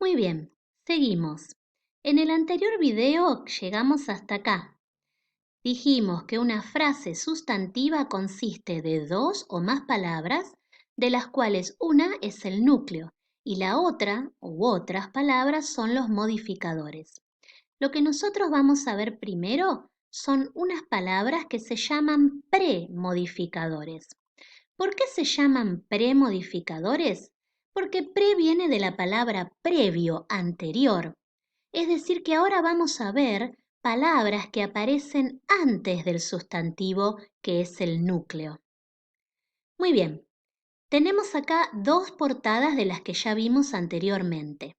Muy bien, seguimos. En el anterior video llegamos hasta acá. Dijimos que una frase sustantiva consiste de dos o más palabras, de las cuales una es el núcleo y la otra u otras palabras son los modificadores. Lo que nosotros vamos a ver primero son unas palabras que se llaman premodificadores. ¿Por qué se llaman premodificadores? Porque pre viene de la palabra previo, anterior. Es decir, que ahora vamos a ver palabras que aparecen antes del sustantivo, que es el núcleo. Muy bien, tenemos acá dos portadas de las que ya vimos anteriormente.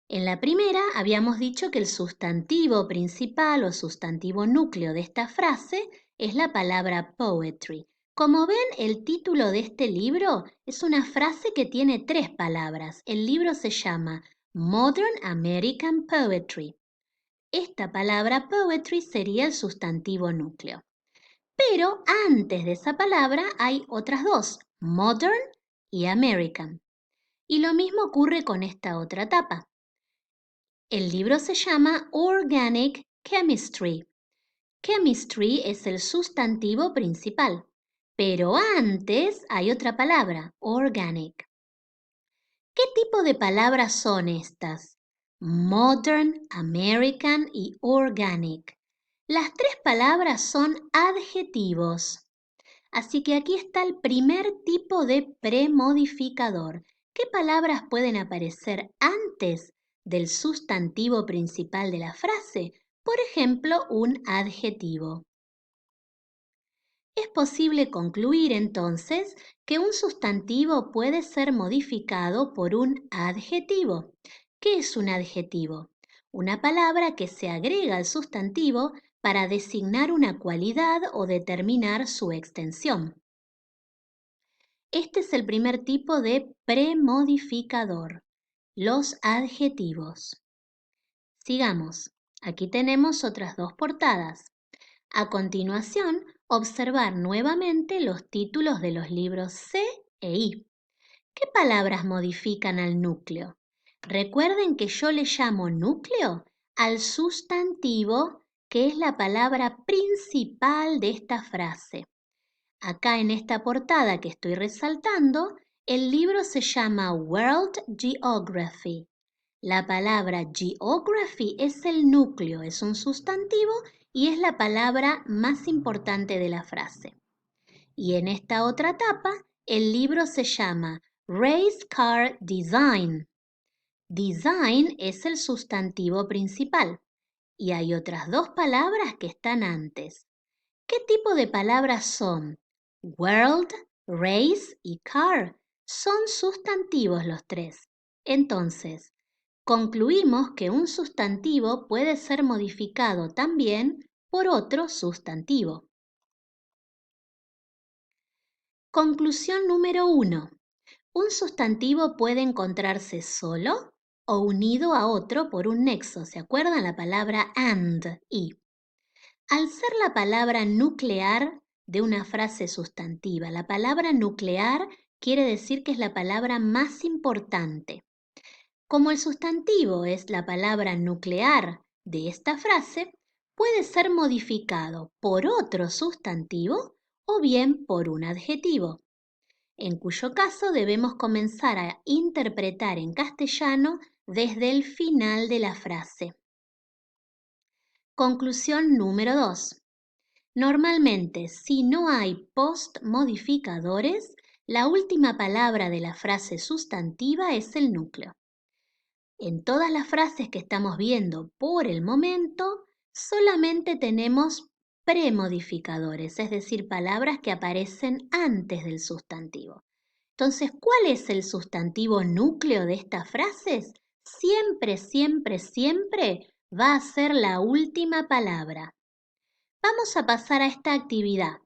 En la primera habíamos dicho que el sustantivo principal o sustantivo núcleo de esta frase es la palabra poetry. Como ven, el título de este libro es una frase que tiene tres palabras. El libro se llama Modern American Poetry. Esta palabra poetry sería el sustantivo núcleo. Pero antes de esa palabra hay otras dos, modern y American. Y lo mismo ocurre con esta otra etapa. El libro se llama Organic Chemistry. Chemistry es el sustantivo principal, pero antes hay otra palabra, organic. ¿Qué tipo de palabras son estas? Modern, American y organic. Las tres palabras son adjetivos. Así que aquí está el primer tipo de premodificador. ¿Qué palabras pueden aparecer antes del sustantivo principal de la frase? Por ejemplo, un adjetivo. Es posible concluir entonces que un sustantivo puede ser modificado por un adjetivo. ¿Qué es un adjetivo? Una palabra que se agrega al sustantivo para designar una cualidad o determinar su extensión. Este es el primer tipo de premodificador, los adjetivos. Sigamos. Aquí tenemos otras dos portadas. A continuación, observar nuevamente los títulos de los libros C e I. ¿Qué palabras modifican al núcleo? Recuerden que yo le llamo núcleo al sustantivo que es la palabra principal de esta frase. Acá en esta portada que estoy resaltando, el libro se llama World Geography. La palabra geography es el núcleo, es un sustantivo y es la palabra más importante de la frase. Y en esta otra etapa, el libro se llama Race Car Design. Design es el sustantivo principal y hay otras dos palabras que están antes. ¿Qué tipo de palabras son? World, race y car. Son sustantivos los tres. Entonces, concluimos que un sustantivo puede ser modificado también por otro sustantivo. Conclusión número 1. Un sustantivo puede encontrarse solo o unido a otro por un nexo. ¿Se acuerdan la palabra and, y? Al ser la palabra nuclear de una frase sustantiva, la palabra nuclear quiere decir que es la palabra más importante. Como el sustantivo es la palabra nuclear de esta frase, puede ser modificado por otro sustantivo o bien por un adjetivo, en cuyo caso debemos comenzar a interpretar en castellano desde el final de la frase. Conclusión número 2. Normalmente, si no hay postmodificadores, la última palabra de la frase sustantiva es el núcleo. En todas las frases que estamos viendo por el momento, solamente tenemos premodificadores, es decir, palabras que aparecen antes del sustantivo. Entonces, ¿cuál es el sustantivo núcleo de estas frases? Siempre, siempre, siempre va a ser la última palabra. Vamos a pasar a esta actividad.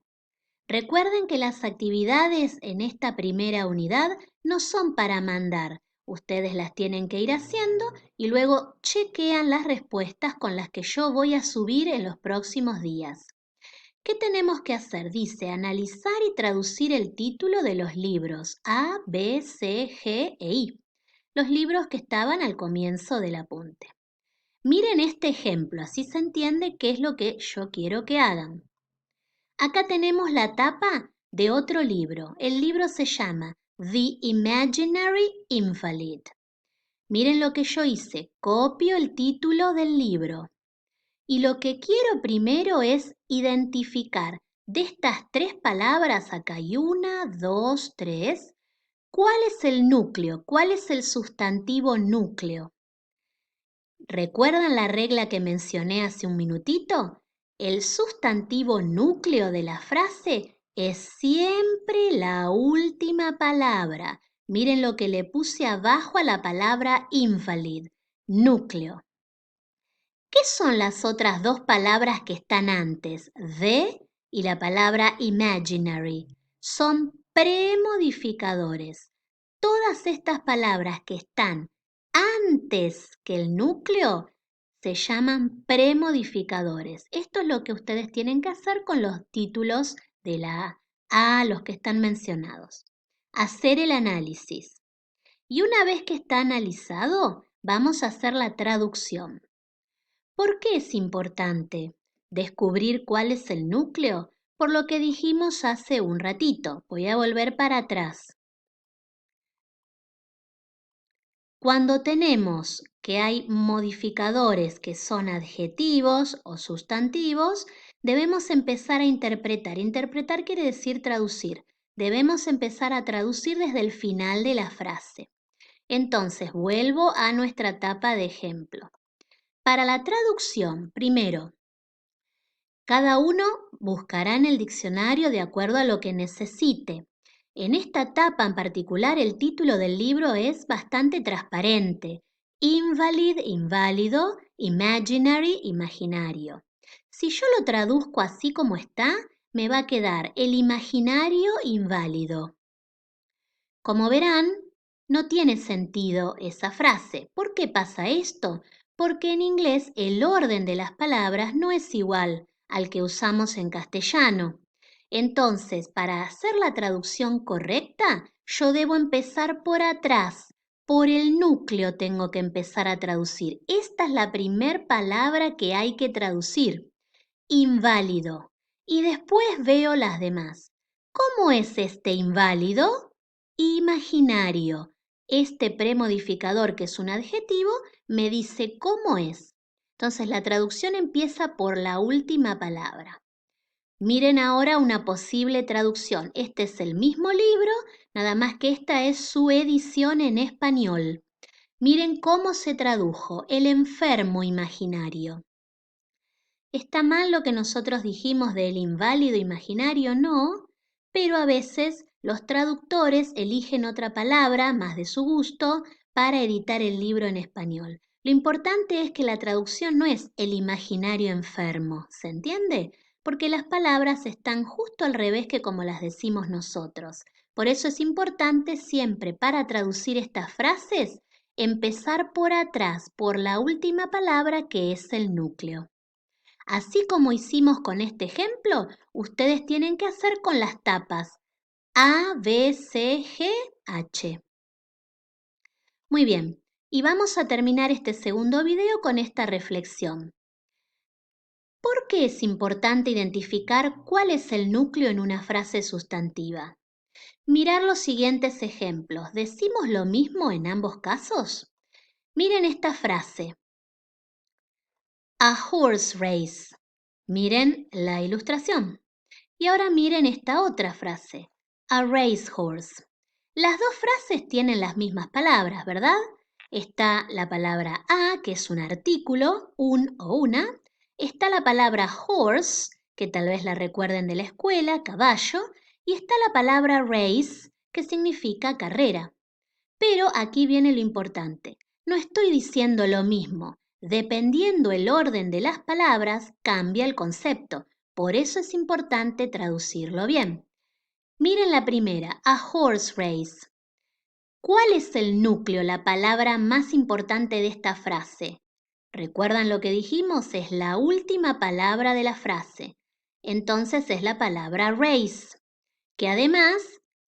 Recuerden que las actividades en esta primera unidad no son para mandar. Ustedes las tienen que ir haciendo y luego chequean las respuestas con las que yo voy a subir en los próximos días. ¿Qué tenemos que hacer? Dice analizar y traducir el título de los libros A, B, C, G e I. los libros que estaban al comienzo del apunte. Miren este ejemplo, así se entiende qué es lo que yo quiero que hagan. Acá tenemos la tapa de otro libro. El libro se llama The Imaginary Invalid. Miren lo que yo hice. Copio el título del libro. Y lo que quiero primero es identificar de estas tres palabras, acá hay 1, 2, 3, ¿cuál es el núcleo? ¿Cuál es el sustantivo núcleo? ¿Recuerdan la regla que mencioné hace un minutito? El sustantivo núcleo de la frase es siempre la última palabra. Miren lo que le puse abajo a la palabra invalid, núcleo. ¿Qué son las otras dos palabras que están antes? The y la palabra imaginary. Son premodificadores. Todas estas palabras que están antes que el núcleo se llaman premodificadores. Esto es lo que ustedes tienen que hacer con los títulos de la A, los que están mencionados. Hacer el análisis. Y una vez que está analizado, vamos a hacer la traducción. ¿Por qué es importante descubrir cuál es el núcleo? Por lo que dijimos hace un ratito. Voy a volver para atrás. Cuando tenemos que hay modificadores que son adjetivos o sustantivos, debemos empezar a interpretar. Interpretar quiere decir traducir. Debemos empezar a traducir desde el final de la frase. Entonces, vuelvo a nuestra tapa de ejemplo. Para la traducción, primero, cada uno buscará en el diccionario de acuerdo a lo que necesite. En esta etapa en particular, el título del libro es bastante transparente. Invalid, inválido, imaginary, imaginario. Si yo lo traduzco así como está, me va a quedar el imaginario inválido. Como verán, no tiene sentido esa frase. ¿Por qué pasa esto? Porque en inglés el orden de las palabras no es igual al que usamos en castellano. Entonces, para hacer la traducción correcta, yo debo empezar por atrás. Por el núcleo tengo que empezar a traducir. Esta es la primer palabra que hay que traducir. Inválido. Y después veo las demás. ¿Cómo es este inválido? Imaginario. Este premodificador, que es un adjetivo, me dice cómo es. Entonces la traducción empieza por la última palabra. Miren ahora una posible traducción. Este es el mismo libro, nada más que esta es su edición en español. Miren cómo se tradujo: el enfermo imaginario. ¿Está mal lo que nosotros dijimos del inválido imaginario? No, pero a veces los traductores eligen otra palabra más de su gusto para editar el libro en español. Lo importante es que la traducción no es el imaginario enfermo, ¿se entiende? Porque las palabras están justo al revés que como las decimos nosotros. Por eso es importante siempre, para traducir estas frases, empezar por atrás, por la última palabra, que es el núcleo. Así como hicimos con este ejemplo, ustedes tienen que hacer con las tapas A, B, C, G, H. Muy bien, y vamos a terminar este segundo video con esta reflexión. ¿Por qué es importante identificar cuál es el núcleo en una frase sustantiva? Mirar los siguientes ejemplos. ¿Decimos lo mismo en ambos casos? Miren esta frase. A horse race. Miren la ilustración. Y ahora miren esta otra frase, a racehorse. Las dos frases tienen las mismas palabras, ¿verdad? Está la palabra a, que es un artículo, un o una. Está la palabra horse, que tal vez la recuerden de la escuela, caballo. Y está la palabra race, que significa carrera. Pero aquí viene lo importante. No estoy diciendo lo mismo. Dependiendo el orden de las palabras, cambia el concepto. Por eso es importante traducirlo bien. Miren la primera, a horse race. ¿Cuál es el núcleo, la palabra más importante de esta frase? ¿Recuerdan lo que dijimos? Es la última palabra de la frase. Entonces es la palabra race, que además,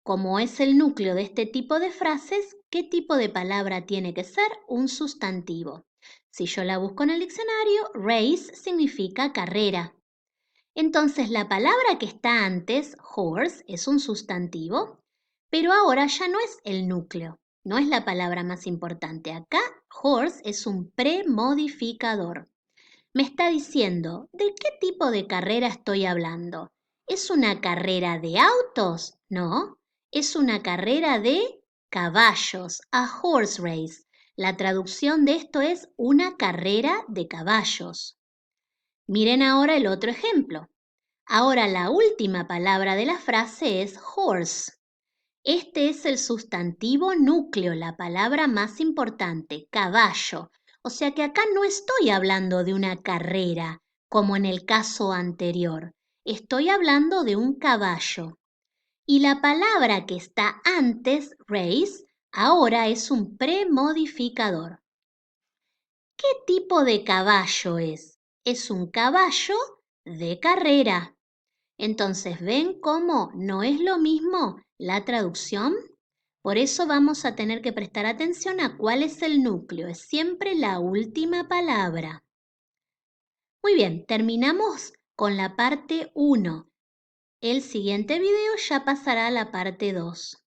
como es el núcleo de este tipo de frases, ¿Qué tipo de palabra tiene que ser? Un sustantivo. Si yo la busco en el diccionario, race significa carrera. Entonces la palabra que está antes, horse, es un sustantivo, pero ahora ya no es el núcleo, no es la palabra más importante. Acá, horse es un premodificador. Me está diciendo, ¿de qué tipo de carrera estoy hablando? ¿Es una carrera de autos? No, es una carrera de caballos, a horse race. La traducción de esto es una carrera de caballos. Miren ahora el otro ejemplo. Ahora la última palabra de la frase es horse. Este es el sustantivo núcleo, la palabra más importante, caballo. O sea que acá no estoy hablando de una carrera, como en el caso anterior. Estoy hablando de un caballo. Y la palabra que está antes, race, ahora es un premodificador. ¿Qué tipo de caballo es? Es un caballo de carrera. Entonces, ¿ven cómo no es lo mismo la traducción? Por eso vamos a tener que prestar atención a cuál es el núcleo. Es siempre la última palabra. Muy bien, terminamos con la parte 1. El siguiente video ya pasará a la parte 2.